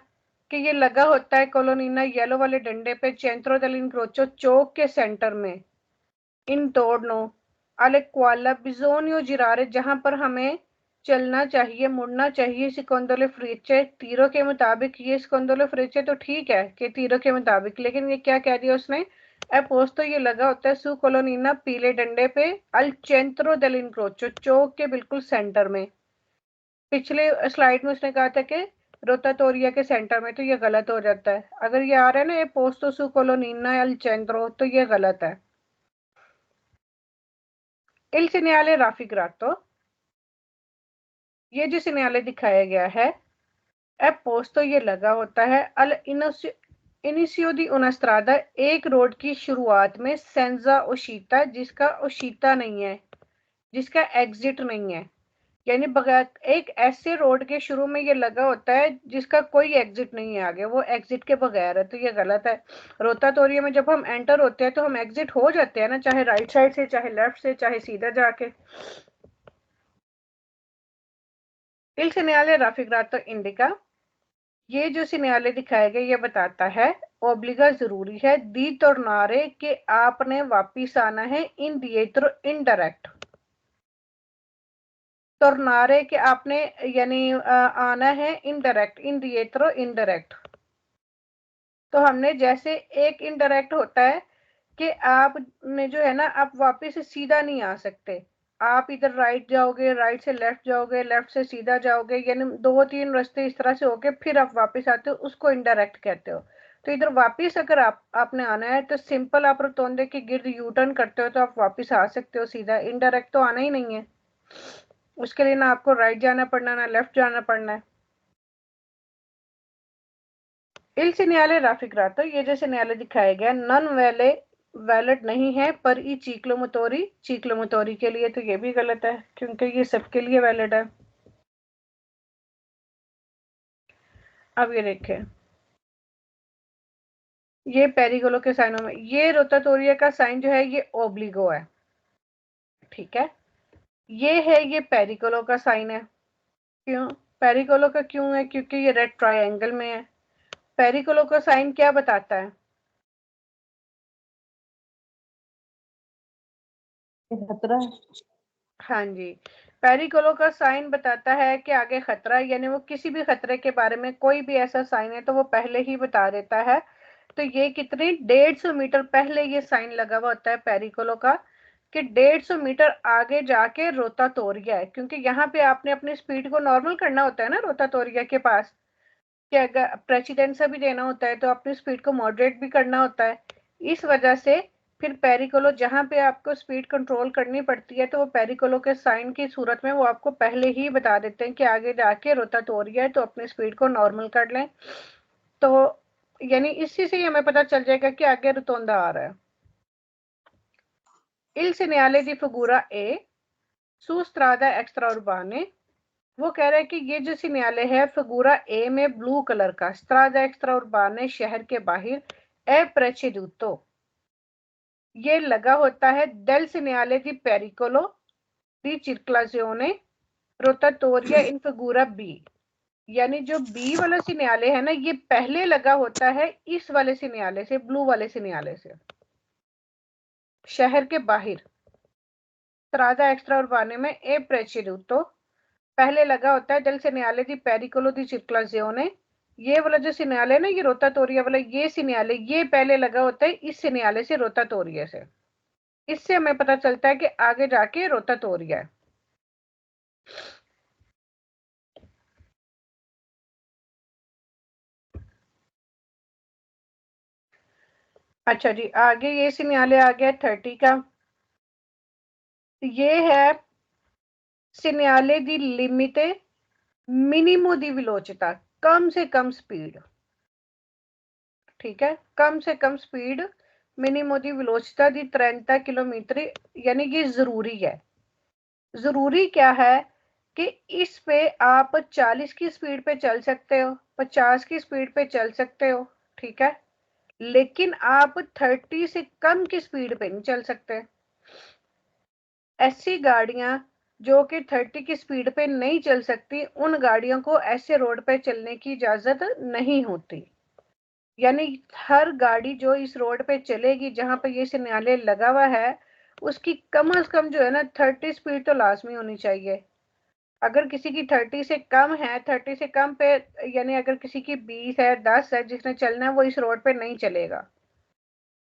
कि ये लगा होता है कोलोनीना येलो वाले डंडे पे चेंट्रो डेल इंक्रोचो चौक के सेंटर में इंटोर्नो alle quale bisogno girare, जहां पर हमें चलना चाहिए, मुड़ना चाहिए, सिकोंडोले फ्रिचे तीरों के मुताबिक। ये सिकोंडोले फ्रिचे तो ठीक है कि तीरों के मुताबिक, लेकिन ये क्या कह दिया उसने, अपोज तो ये लगा होता है सू कोलोनीना पीले डंडे पे अल चेंट्रो डेल इंक्रोचो चौक के बिल्कुल सेंटर में। पिछले स्लाइड में उसने कहा था कि रोटाटोरिया के सेंटर में, तो ये गलत हो जाता है। अगर ये आ रहा है ना पोस्तो सू कोलोनीना अल चेंट्रो, तो ये गलत है। इल सिग्नale raffigurato, ये जो सिग्नल दिखाया गया है पोस्तो ये लगा होता है अल इनिशियो दी उनस्त्रादा, एक रोड की शुरुआत में सेंजा ओशीता, जिसका ओशीता नहीं है, जिसका एग्जिट नहीं है, यानी बगैर एक ऐसे रोड के शुरू में ये लगा होता है जिसका कोई एग्जिट नहीं है आगे, वो एग्जिट के बगैर है, तो ये गलत है। रोटाटोरिया में जब हम एंटर होते हैं तो हम एग्जिट हो जाते हैं ना, चाहे राइट साइड से, चाहे लेफ्ट से, चाहे सीधा जाके। il segnale raffigurato indica, ये जो सिग्नल दिखाया गया ये बताता है ओब्लिगा जरूरी है दी टोर्नारे के आपने वापिस आना है इन दिएत्रो इनडायरेक्ट, टोर्नारे के आपने यानी आना है इनडायरेक्ट, इन दिएत्रो इनडायरेक्ट। तो हमने जैसे एक इनडायरेक्ट होता है कि आपने जो है ना, आप वापिस सीधा नहीं आ सकते, आप इधर राइट जाओगे, राइट से लेफ्ट जाओगे, लेफ्ट से सीधा जाओगे, यानी 2-3 रास्ते इस तरह से होके फिर आप वापस आते हो, उसको इनडायरेक्ट कहते हो। तो इधर वापस अगर आपने आना है तो सिंपल आप रोतोंडे के गिर्द यू टर्न करते हो तो आप वापस आ सकते हो सीधा, इनडायरेक्ट तो आना ही नहीं है। उसके लिए ना आपको राइट जाना पड़ना, ना लेफ्ट जाना पड़ना है। इल सिग्नale raffigurato, ये जो सिग्नल दिखाया गया नन वेले वैलिड नहीं है पर ई चीक्लोमोटोरी के लिए, तो ये भी गलत है क्योंकि ये सबके लिए वैलिड है। अब ये देखें, ये पेरिगोलो के साइनों में ये रोटाटोरिया का साइन जो है ये ओब्लिगो है, ठीक है। ये है ये पेरिगोलो का साइन है। क्यों पेरिगोलो का क्यों है? क्योंकि ये रेड ट्रायंगल में है। पेरिगोलो का साइन क्या बताता है? खतरा। हाँ जी, पेरिगोलो का साइन बताता है कि आगे खतरा है, यानी वो किसी भी खतरे के बारे में कोई भी ऐसा साइन है तो वो पहले ही बता देता है। तो ये कितनी 150 मीटर पहले ये साइन लगा हुआ होता है पेरिगोलो का कि 150 मीटर आगे जाके रोटाटोरिया है, क्योंकि यहाँ पे आपने अपनी स्पीड को नॉर्मल करना होता है ना रोटाटोरिया के पास, कि अगर प्रेसिडेंस भी देना होता है तो अपनी स्पीड को मॉडरेट भी करना होता है। इस वजह से फिर पेरिकोलो जहां पे आपको स्पीड कंट्रोल करनी पड़ती है तो वो पेरिकोलो के साइन की सूरत में वो आपको पहले ही बता देते हैं कि आगे जाके रोटाटोरिया है तो अपनी स्पीड को नॉर्मल कर लें। तो यानी इसी से हमें पता चल जाएगा कि आगे रोतोंडा आ रहा है। Il segnale di figura E su strada extraurbane, वो कह रहा है कि ये जो सिग्नल है फिगूरा ए में ब्लू कलर का, स्ट्रादा एक्स्ट्राउर्बाने शहर के बाहर ए प्रेसिड्यूतो, ये लगा होता है डेल सिग्नले दी पेरिकोलो दी सर्कुलाzione रोटाटोरिया इन फिगूरा बी, यानी जो बी वाला सिग्नल है ना ये पहले लगा होता है इस वाले सिग्नल से, ब्लू वाले सिग्नल से, शहर के बाहर। स्ट्रादा एक्स्ट्राउर्बाने में ए प्रेसिड्यूतो पहले लगा होता है डेल सिग्नले दी पेरिकोलो दी सर्कुलाzione, ये वाला जो सिग्नल है ना ये रोटाटोरिया वाला, ये सिग्नल ये पहले लगा होता है इस सिग्नल से, रोटाटोरिया से। इससे हमें पता चलता है कि आगे जाके रोटाटोरिया है। अच्छा जी, आगे ये सिग्नल आ गया 30 का, ये है सिग्नल दी लिमिटे मिनिमो दी वेलोसिटी, कम से कम स्पीड, ठीक है, कम से कम स्पीड मिनिमो दी वेलोसिटी दी 30 किलोमीटर, यानी कि जरूरी है। जरूरी क्या है कि इस पे आप 40 की स्पीड पे चल सकते हो, 50 की स्पीड पे चल सकते हो, ठीक है, लेकिन आप 30 से कम की स्पीड पे नहीं चल सकते। ऐसी गाड़ियां जो कि 30 की स्पीड पे नहीं चल सकती, उन गाड़ियों को ऐसे रोड पे चलने की इजाजत नहीं होती। यानी हर गाड़ी जो इस रोड पे चलेगी जहां पे ये सिग्नल लगा हुआ है, उसकी कम से कम जो है ना 30 स्पीड तो लाजमी होनी चाहिए। अगर किसी की 30 से कम है, 30 से कम पे, यानी अगर किसी की 20 है, 10 है, जिसने चलना है वो इस रोड पे नहीं चलेगा।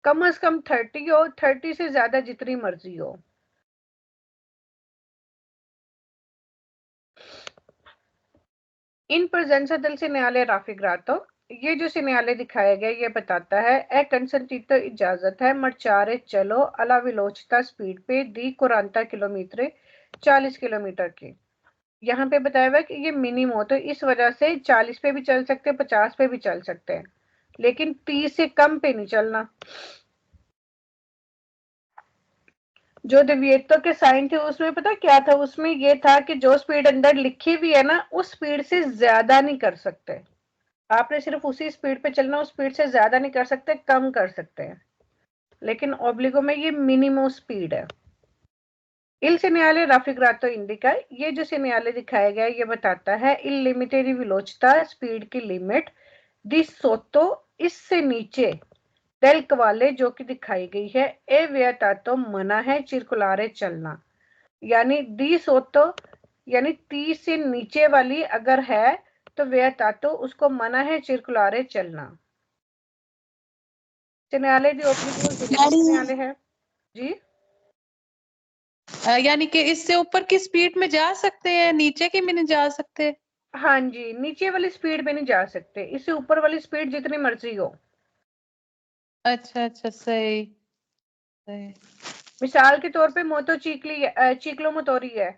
कम से कम 30 हो, 30 से ज्यादा जितनी मर्जी हो। इन presenza del segnale raffigurato, ये जो सिग्नल दिखाया गया ये बताता है ए कंसेंटितो इजाजत है marciare चलो alla velocità स्पीड पे दी 40 किलोमीटर 40 किलोमीटर की। यहाँ पे बताया हुआ है कि ये मिनिमम, तो इस वजह से 40 पे भी चल सकते हैं, 50 पे भी चल सकते हैं, लेकिन 30 से कम पे नहीं चलना। जो डिविएटो के साइन थे उसमें पता क्या था, उसमें ये था कि जो स्पीड अंदर लिखी हुई है ना, उस स्पीड से ज्यादा नहीं कर सकते। आपने सिर्फ उसी स्पीड पे चलना, उस स्पीड से ज्यादा नहीं कर सकते, कम कर सकते हैं, लेकिन ओब्लिगो में ये मिनिमम स्पीड है। इल सेgnale raffigurato indica, ये जो सिग्नल दिखाया गया ये बताता है il limite di velocità speed की लिमिट दी सोतो इससे नीचे डेल कवाले जो कि दिखाई गई है ए वियतातो मना है चिरकुलारे चलना। यानी दी सोतो यानी 30 से नीचे वाली अगर है तो वियतातो उसको मना है चिरकुलारे चलना। सिग्नले दी ओब्लिगो यानी सिग्नले है जी। यानी कि इससे ऊपर की स्पीड में जा सकते हैं, नीचे की में नहीं जा सकते। हाँ जी, नीचे वाली स्पीड पे नहीं जा सकते, इससे ऊपर वाली स्पीड जितनी मर्जी हो। अच्छा अच्छा, सही सही। मिसाल के तौर पे चीक्लो मोटोरी है,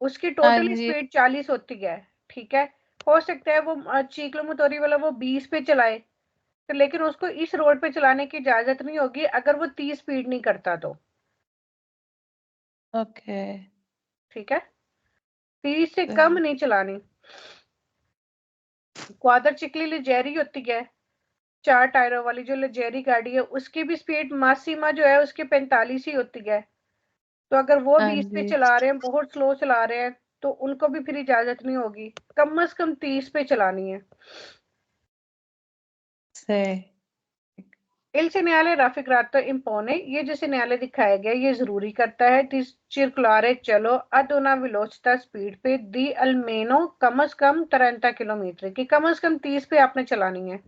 उसकी हाँ टोटल जी। स्पीड 40 होती है, ठीक है। हो सकता है वो चीक्लो मोटोरी वाला वो 20 पे चलाए, तो लेकिन उसको इस रोड पे चलाने की इजाजत नहीं होगी अगर वो 30 स्पीड नहीं करता तो, ओके। ठीक है, 30 से कम नहीं चलानी। क्वादर चिकली लिजेरी होती है, 4 टायरों वाली जो लजेरी गाड़ी है, उसकी भी स्पीड मासीमा जो है उसकी 45 ही होती है। तो अगर वो हाँ 20 पे जी, चला रहे हैं, बहुत स्लो चला रहे हैं, तो उनको भी फिर इजाजत नहीं होगी, कम से कम 30 पे चलानी है। सही। इल segnale raffigurato impone, ये जो सिग्नल दिखाया गया ये जरूरी करता है कि circolare चलो ad una velocità स्पीड पे दी almeno कम से कम 30 किलोमीटर की, कम से कम 30 पे आपने चलानी है।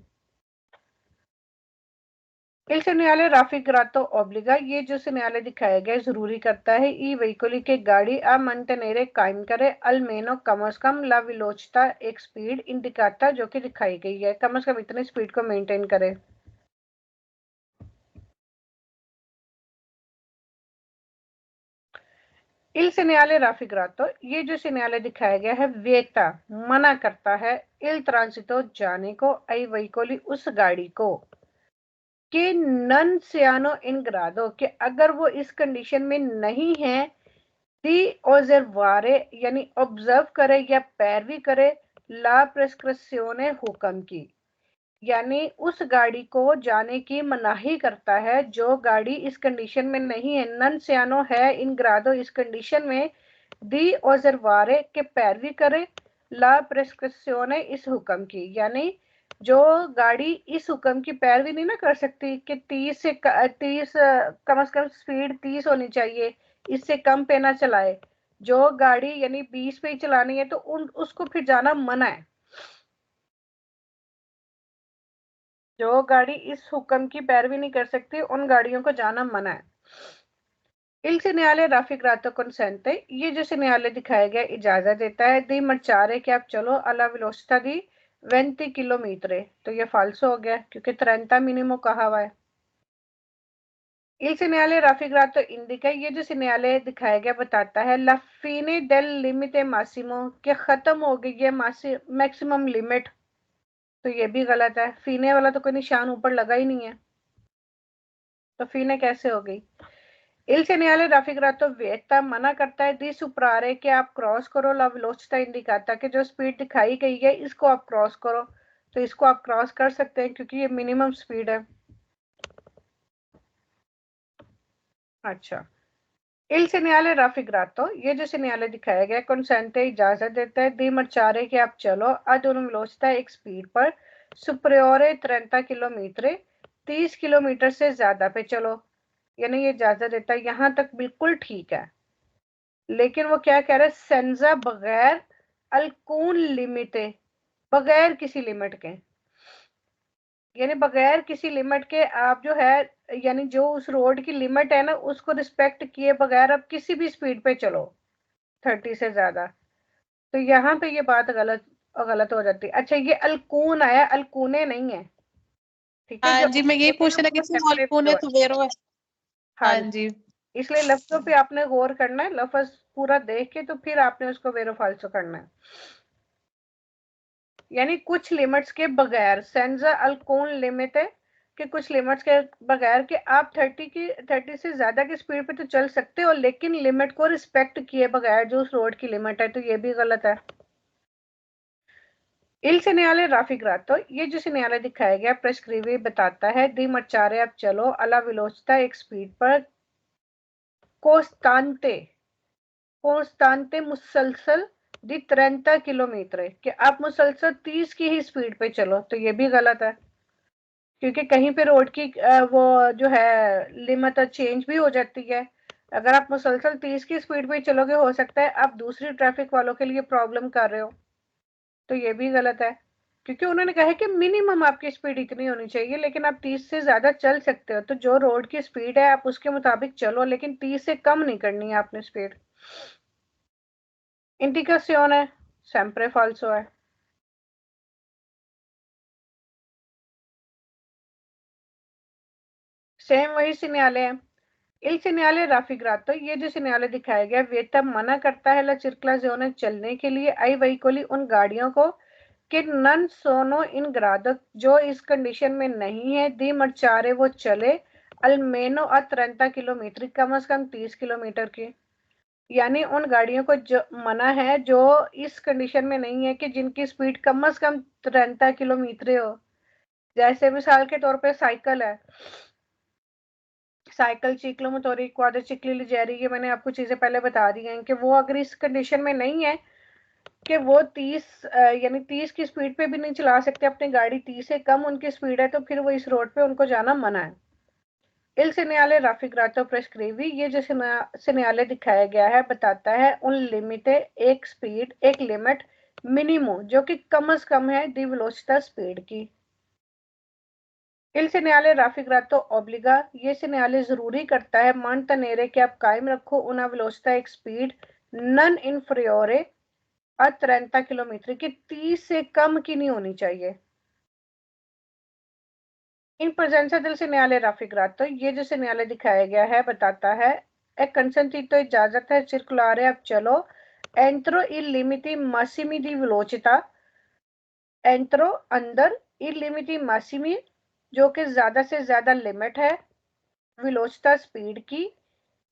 इल segnale raffigurato obbliga, ये जो सिग्नल दिखाया गया जरूरी करता है ई व्हीकल के गाड़ी आ mantenere कायम करे almeno कम से कम la velocità एक स्पीड इंडिकाता जो कि दिखाई गई है, कम से कम इतनी स्पीड को मेंटेन करे। इल segnale raffigurato, ये जो सिग्नल दिखाया गया है वेता मना करता है इल ट्रांसितो जाने को आई वहीकोली उस गाड़ी को कि नन सियानो इन ग्रादो, कि अगर वो इस कंडीशन में नहीं है दी ओजरवारे यानी ऑब्जर्व करे या पैरवी करे ला प्रेस्क्रिप्शियोने हुक्म की, यानी उस गाड़ी को जाने की मनाही करता है जो गाड़ी इस कंडीशन में नहीं है, नन सियानो है इन ग्रादो इस कंडीशन में, दी ओजरवारे के पैरवी करे ला प्रेस्क्रिप्शियोने इस हुक्म की, यानी जो गाड़ी इस हुक्म की पैरवी नहीं ना कर सकती कि 30 कम से कम स्पीड 30 होनी चाहिए, इससे कम पे ना चलाए, जो गाड़ी यानी 20 पे ही चलानी है तो उसको फिर जाना मना है। जो गाड़ी इस हुक्म की पैरवी नहीं कर सकती उन गाड़ियों को जाना मना है। इल segnale raffigurato consente, ये जो सिग्नल दिखाया गया इजाजत देता है दी marciare कि आप चलो alla velocità di 20 किलोमीटर, तो ये फाल्सो हो गया क्योंकि 30 मिनिमो कहा हुआ है। इल segnale raffigurato indica, ये जो सिग्नल दिखाया गया बताता है la fine del limite massimo, कि खत्म हो गई है मैक्सिमम लिमिट, तो ये भी गलत है, फीने वाला तो कोई निशान ऊपर लगा ही नहीं है। तो फीने कैसे हो गई? Il segnale raffigurato vieta मना करता है दी सुपरारे कि आप क्रॉस करो ला वेलोसिटी इंडिकाता कि जो स्पीड दिखाई गई है इसको आप क्रॉस करो। तो इसको आप क्रॉस कर सकते हैं क्योंकि ये मिनिमम स्पीड है। अच्छा, Il segnale raffigurato ये जो सिग्नल दिखाया गया कंसेंटे इजाजत देता है दी मर्चारे कि आप चलो ad una velocità एक स्पीड पर सुपरियोरे 30 किलोमीटर 30 किलोमीटर से ज्यादा पे चलो, यानी ये इजाजत देता है। यहां तक बिल्कुल ठीक है, लेकिन वो क्या कह रहा है, सेंजा बगैर अलकून लिमिटे, बगैर किसी लिमिट के, यानी बगैर किसी लिमिट के आप जो है, यानी जो उस रोड की लिमिट है ना उसको रिस्पेक्ट किए बगैर आप किसी भी स्पीड पे चलो 30 से ज्यादा। तो यहाँ पे ये बात गलत हो जाती है। अच्छा, ये अलकून आया, अलकूने नहीं है, ठीक है। हाँ जो जी, मैं यही पूछ रही थी अल्कुने तो वेरो है। हाँ हाँ जी, जी। इसलिए लफ्जों पे आपने गौर करना है, लफ्ज पूरा देख के तो फिर आपने उसको वेरो फाल्सो करना है। यानी कुछ लिमिट्स के बगैर, सेंजा अल्कोन लिमिट है कि कुछ लिमिट्स के बगैर कि आप 30 से ज्यादा की स्पीड पे तो चल सकते हो, लेकिन लिमिट को रिस्पेक्ट किए बगैर जो उस रोड की लिमिट है, तो ये भी गलत है। इल सिग्नale raffigurato ये जो सिग्नल दिखाया गया प्रेस्क्रिवी बताता है दी मर्चारे आप चलो अला वेलोसिटी एक स्पीड पर कोस्तांते कोस्तांते मुसलसल दी 30 किलोमीटर कि आप मुसलसल 30 की ही स्पीड पे चलो, तो ये भी गलत है क्योंकि कहीं पे रोड की वो जो है लिमिट चेंज भी हो जाती है। अगर आप मुसलसल 30 की स्पीड पे चलोगे, हो सकता है आप दूसरी ट्रैफिक वालों के लिए प्रॉब्लम कर रहे हो, तो ये भी गलत है। क्योंकि उन्होंने कहा है कि मिनिमम आपकी स्पीड इतनी होनी चाहिए, लेकिन आप 30 से ज्यादा चल सकते हो, तो जो रोड की स्पीड है आप उसके मुताबिक चलो, लेकिन 30 से कम नहीं करनी है आपने स्पीड। इंडिकेशन है sempre falso है। सेम वही सिग्नल है। Il segnale raffigurato ये जो सिग्नल दिखाया गया वेतम मना करता है ला circolazione चलने के लिए आई वहीकोली उन गाड़ियों को कि नन सोनो इन ग्रादो जो इस कंडीशन में नहीं है दी मर्चारे वो चले अलमेनो आ 30 किलोमीटर कम से कम 30 किलोमीटर की। यानी उन गाड़ियों को जो मना है जो इस कंडीशन में नहीं है कि जिनकी स्पीड कम से कम 30 किलोमीटर हो। जैसे मिसाल के तौर पे साइकिल है, साइकिल चिक्लोमोटोरी क्वाड्रिचिकली लिजेरी, ये मैंने आपको चीजें पहले बता दी हैं कि वो अगर इस कंडीशन में नहीं है कि वो 30 यानी 30 की स्पीड पे भी नहीं चला सकते अपनी गाड़ी, 30 से कम उनकी स्पीड है, तो फिर वो इस रोड पे उनको जाना मना है। इल सिग्नale raffigurato prescrivi ये जो सिग्नल दिखाया गया है बताता है उन लिमिटे एक स्पीड एक लिमिट मिनिमो जो कि कम से कम है दी वेलोसिटी स्पीड की। इल सिग्नale raffigurato obbliga ये सिग्नल जरूरी करता है mantenere कि आप कायम रखो una velocità एक स्पीड नन inferiore a 30 किलोमीटर की 30 से कम की नहीं होनी चाहिए। इन presenza del segnale raffigurato ये जो सिग्नल दिखाया गया है बताता है एक consentito इजाजत है circolare अब चलो entro il limiti massimi di velocità entro अंदर il limiti massimi जो कि ज्यादा से ज्यादा लिमिट है वेलोसिटी स्पीड की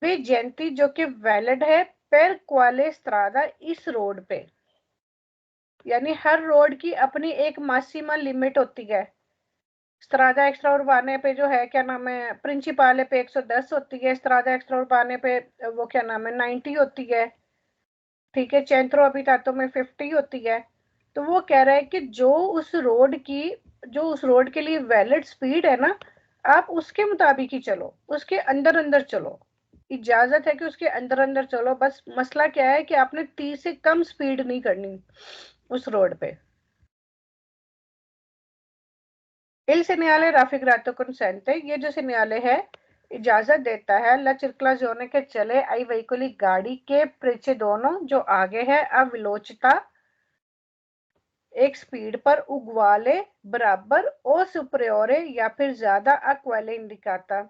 वे जयंती जो कि वैलिड है per quale strada इस रोड पे। यानी हर रोड की अपनी एक मासिमा लिमिट होती है। स्ट्रादा एक्स्ट्रा उर्बाने पे जो है क्या नाम है प्रिंसिपाले पे 110 होती है, स्ट्रादा एक्स्ट्रा उर्बाने पे वो क्या नाम है 90 होती है, ठीक है। चेंट्रो अबिटातो में 50 होती है। तो वो कह रहा है कि जो उस रोड के लिए वैलिड स्पीड है ना, आप उसके मुताबिक ही चलो, उसके अंदर अंदर चलो, इजाजत है कि उसके अंदर अंदर चलो। बस मसला क्या है कि आपने 30 से कम स्पीड नहीं करनी उस रोड पे। इल सिग्नale raffigurato consente ये जो सिग्नल है इजाजत देता है ला circolazione के चले आई वहीकोली गाड़ी के पीछे दोनों जो आगे है अब विलोचिता एक स्पीड पर उगवाले बराबर ओ सुपरियोरे या फिर ज्यादा अक्वाले इंडिकाता।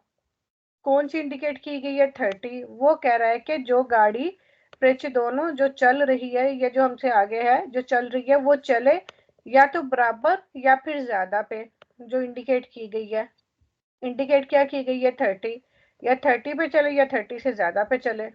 कौन सी इंडिकेट की गई है 30। वो कह रहा है कि जो गाड़ी पीछे दोनों जो चल रही है या जो हमसे आगे है जो चल रही है वो चले या तो बराबर या फिर ज्यादा पे जो इंडिकेट की गई है। इंडिकेट क्या की गई है 30, या 30 पे चले या 30 से ज्यादा पे चले।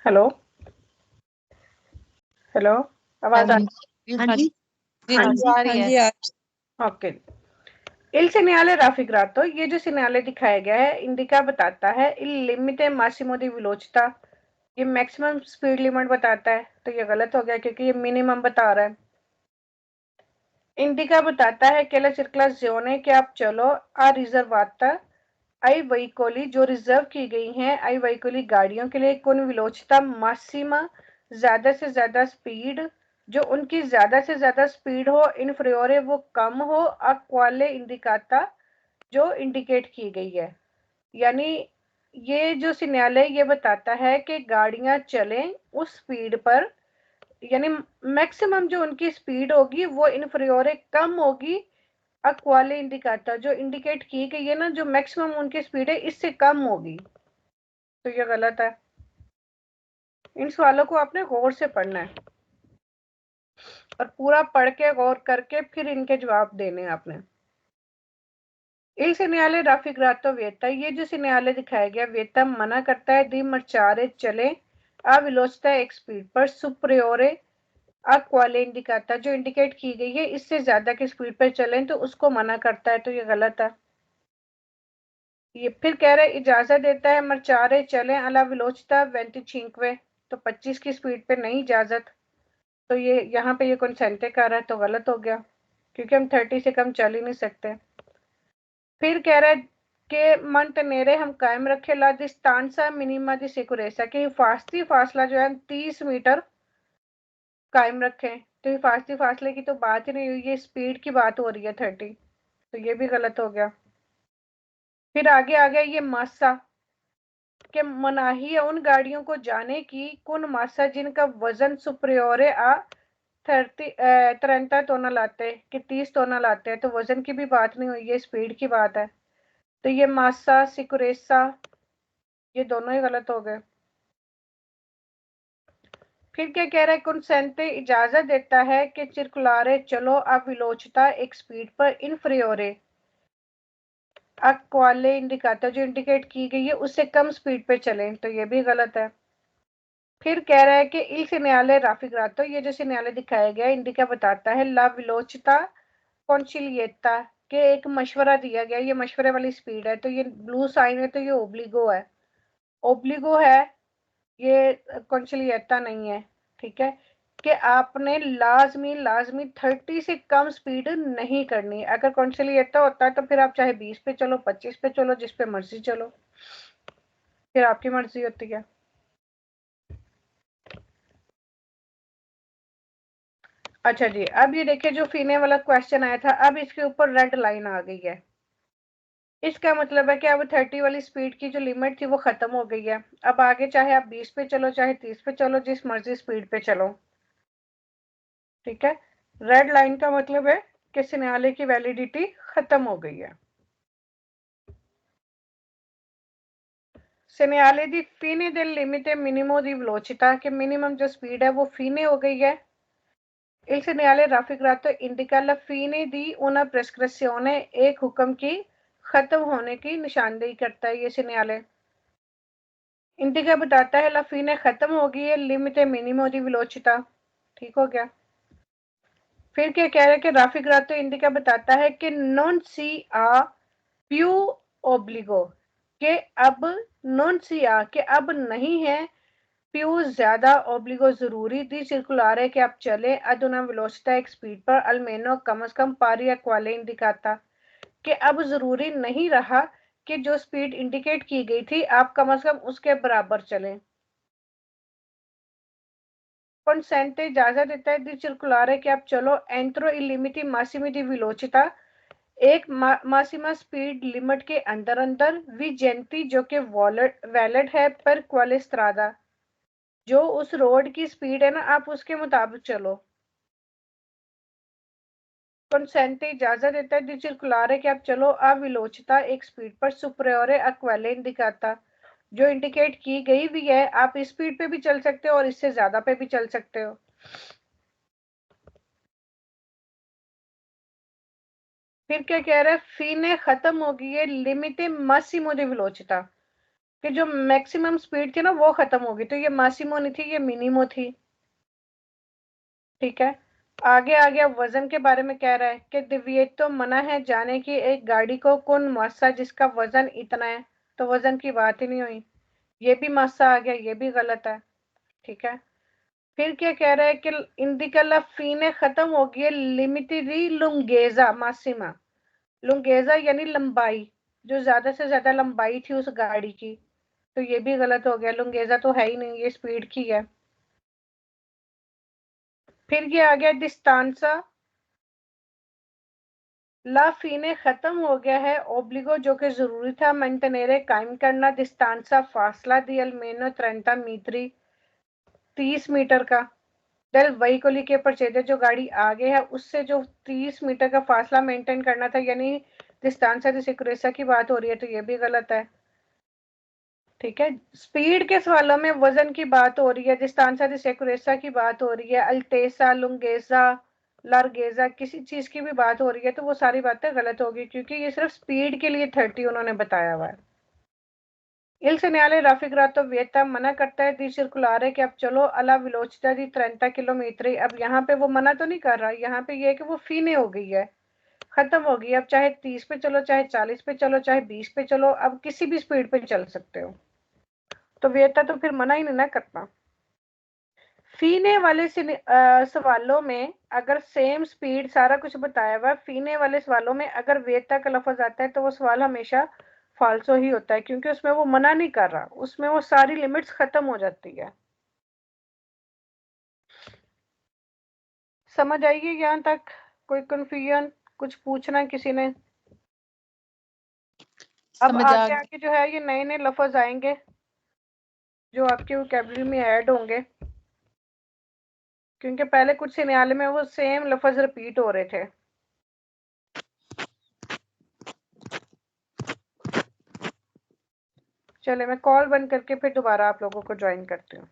हेलो हेलो, आवाज आ जी हाँ हाँ जी जी हाँ हाँ जी, जी आ रही है। ओके। Il segnale raffigurato, ये जो सिग्नल दिखाया गया है, इंडिका बताता है il limite massimo di velocità, ये मैक्सिमम स्पीड लिमिट बताता है, तो ये गलत हो गया क्योंकि ये मिनिमम बता रहा है। इंडिका बताता है che la circolazione कि आप चलो a riservata आई veicoli, जो रिजर्व की गई हैं आई veicoli गाड़ियों के लिए, con velocità massima, ज्यादा से ज्यादा स्पीड, जो उनकी ज्यादा से ज्यादा स्पीड हो, इनफीरियोरे वो कम हो, a quale indicata, जो इंडिकेट की गई है। यानी ये जो सिग्नल है ये बताता है कि गाड़ियां चलें उस स्पीड पर, यानी मैक्सिमम जो उनकी स्पीड होगी वो इनफीरियोरे कम होगी, अक्वाले इंडिकाटा, जो इंडिकेट की गई है ना, जो मैक्सिमम उनकी स्पीड है इससे कम होगी, तो ये गलत है। इन सवालों को आपने गौर से पढ़ना है और पूरा पढ़ के गौर करके फिर इनके जवाब देने हैं आपने। Il segnale raffigurato vieta, ये जो सिग्नल दिखाया गया विeta मना करता है दी marciare चले a velocità एक स्पीड पर, superiore a quale indicata, जो इंडिकेट की गई है इससे ज्यादा की स्पीड पर चलें, तो उसको मना करता है, तो ये गलत है। ये फिर कह रहे इजाजत देता है marciare चलें alla velocità 25, तो 25 की स्पीड पे नहीं इजाजत, तो ये यहाँ पे ये कंसेंटे कर रहा है, तो गलत हो गया क्योंकि हम 30 से कम चल ही नहीं सकते। फिर कह रहा है कि मंटनेरे हम कायम रखे ला डिस्टेंसा मिनिमा दी सिक्योरेसा, कि हिफाजती फासला जो है 30 मीटर कायम रखें, तो हिफाजती फासले की तो बात ही नहीं हुई, ये स्पीड की बात हो रही है 30, तो ये भी गलत हो गया। फिर आगे आ गया ये मासा, के मनाही है उन गाड़ियों को जाने की कुन मासा जिनका वजन सुप्रियोरे आ 30 टोना लाते हैं कि 30 टोना लाते हैं, तो वजन की भी बात नहीं हुई, ये स्पीड की बात है, तो ये मासा सिकुरेसा ये दोनों ही गलत हो गए। फिर क्या कह रहा है कंसेंटे इजाजत देता है कि चिरकुलारे चलो अब विलोचता एक स्पीड पर इनफ्रियोरे अक्वाले इंडिकाता, जो इंडिकेट की गई है उससे कम स्पीड पे चलें, तो ये भी गलत है। फिर कह रहा है कि il segnale raffigurato, ये जो सिग्नल दिखाया गया इंडिका बताता है ला विलोचता कॉन्सिलिएटा, के एक मशवरा दिया गया, ये मशवरे वाली स्पीड है, तो ये ब्लू साइन है, तो ये ओब्लिगो है, ओब्लिगो है, ये कॉन्सिलिएटा नहीं है। ठीक है, कि आपने लाजमी लाजमी 30 से कम स्पीड नहीं करनी, अगर कॉन्सिलिएटा होता है तो फिर आप चाहे 20 पे चलो 25 पे चलो जिस पे मर्जी चलो, फिर आपकी मर्जी होती है। अच्छा जी, अब ये देखिए जो फीने वाला क्वेश्चन आया था, अब इसके ऊपर रेड लाइन आ गई है, इसका मतलब है कि अब 30 वाली स्पीड की जो लिमिट थी वो खत्म हो गई है, अब आगे चाहे आप 20 पे चलो चाहे 30 पे चलो जिस मर्जी स्पीड पे चलो। ठीक है, रेड लाइन का मतलब है कि सिग्नल की वैलिडिटी खत्म हो गई है। सिग्नल दी fine del limite minimo di velocità, के मिनिमम जो स्पीड है वो फीने हो गई है। Il segnale raffigurato indica la fine di una prescrizione, एक हुक्म की खत्म होने की निशानदेही करता है ये सिग्नल। इंडिका बताता है ला fine खत्म हो गई है limite minimo di velocità, ठीक हो गया। फिर क्या कह रहा है कि raffigurato इंडिका बताता है कि non si ha più obbligo, के अब non si ha, के अब नहीं है प्यू ज्यादा ओब्लिगो जरूरी दी सर्कुलर है कि आप चले अदुना वेलोसिटा एक स्पीड पर अल्मेनो कम से कम पारी या क्वाले इंडिकाता, कि अब जरूरी नहीं रहा कि जो स्पीड इंडिकेट की गई थी आप कम से कम उसके बराबर चलें। Consente इजाजत देता है दी circolare कि आप चलो entro il limiti massimi di velocità, एक मासिमा स्पीड लिमिट के अंदर अंदर विजेंती जो कि वैलिड है पर क्वाले स्ट्रादा, जो उस रोड की स्पीड है ना आप उसके मुताबिक चलो। कंसेंटे इजाजत देता है दी circolare कि आप चलो आ वेलोसिटा एक स्पीड पर सुपरियोरे आ क्वाले इंडिकाता, जो इंडिकेट की गई भी है, आप इस स्पीड पे भी चल सकते हो और इससे ज्यादा पे भी चल सकते हो। फिर क्या कह रहा है, फी ने खत्म हो गई है लिमिटे मासिमो दी वेलोसिटा, कि जो मैक्सिमम स्पीड थी ना वो खत्म हो गई, तो ये मासिमो नहीं थी, ये मिनिमो थी। ठीक है, आगे आ गया वजन के बारे में कह रहा है कि दिव्येतो मना है जाने की एक गाड़ी को कौन मासा जिसका वजन इतना है, तो वजन की बात ही नहीं हुई, ये भी मासा आ गया, ये भी गलत है। ठीक है, फिर क्या कह रहा है कि इंडिकल फी ने खत्म हो गई है लिमिटरी लुंगेजा मासिमा, लुंगेजा यानी लंबाई, जो ज्यादा से ज्यादा लंबाई थी उस गाड़ी की, तो ये भी गलत हो गया, लुंगेजा तो है ही नहीं, ये स्पीड की है। फिर ये आ गया डिस्टांसा, ला फी ने खत्म हो गया है ओब्लिगो जो कि जरूरी था मेंटेनेरे कायम करना डिस्टांसा फासला दी अलमेनो 30 मीटरी 30 मीटर का, डेल वहीकोली के परचेजे जो गाड़ी आगे है उससे जो 30 मीटर का फासला मेंटेन करना था, यानी डिस्टांसा दी सिक्योरेसा की बात हो रही है, तो ये भी गलत है। ठीक है, स्पीड के सवालों में वजन की बात हो रही है, डिस्टांसा दी सिक्योरेसा की बात हो रही है, अल्टेसा लुंगेजा लार्गेजा किसी चीज की भी बात हो रही है, तो वो सारी बातें गलत होगी, क्योंकि ये सिर्फ स्पीड के लिए 30 उन्होंने बताया हुआ है। इल सेgnale raffigurato vieta मना करता है दी circolare कि अब चलो अला वेलोसिटा दी 30 किलोमीटर, अब यहाँ पे वो मना तो नहीं कर रहा, यहाँ पे ये है कि वो फीने हो गई है, खत्म हो गई, अब चाहे 30 पे चलो, चाहे 40 पे चलो, चाहे 20 पे चलो, अब किसी भी स्पीड पे चल सकते हो, तो वियता तो फिर मना ही नहीं ना करता। फीने वाले सवालों में अगर सेम स्पीड सारा कुछ बताया हुआ, फीने वाले सवालों में अगर वेता का लफ्ज आता है तो वो सवाल हमेशा फाल्सो ही होता है, क्योंकि उसमें वो मना नहीं कर रहा, उसमें वो सारी लिमिट्स खत्म हो जाती है। समझ आइए यहाँ तक? कोई कंफ्यूजन, कुछ पूछना किसी ने? अब आगे आगे जो है ये नए नए लफ्ज आएंगे जो आपके वोकैबुलरी में ऐड होंगे, क्योंकि पहले कुछ सिनारे में वो सेम लफ्ज रिपीट हो रहे थे। चले मैं कॉल बंद करके फिर दोबारा आप लोगों को ज्वाइन करती हूँ।